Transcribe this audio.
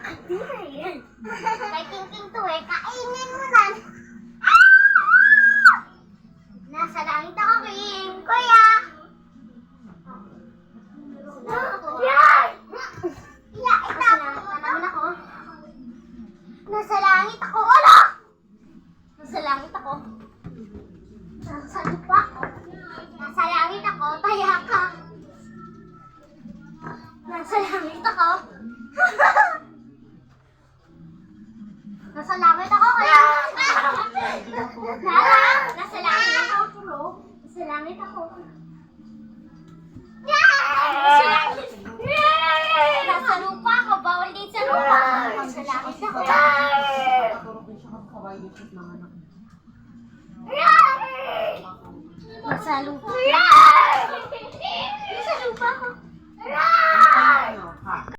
Kay King to eh, kainin mo na. Nasa langit ako, King. Kuya! Yan! Itapon mo naman ako. Nasa langit ako, wala! Nasa langit ako. Nasa lupa ako. Nasa langit ako, taya ka. Nasa langit ako. Nasa langit ako, kaya... Nasa langit ako. Nasa langit ako. Nasa langit. Nasa lupa ako, bawal din sa lupa. Nasa langit ako. Nasa lupa.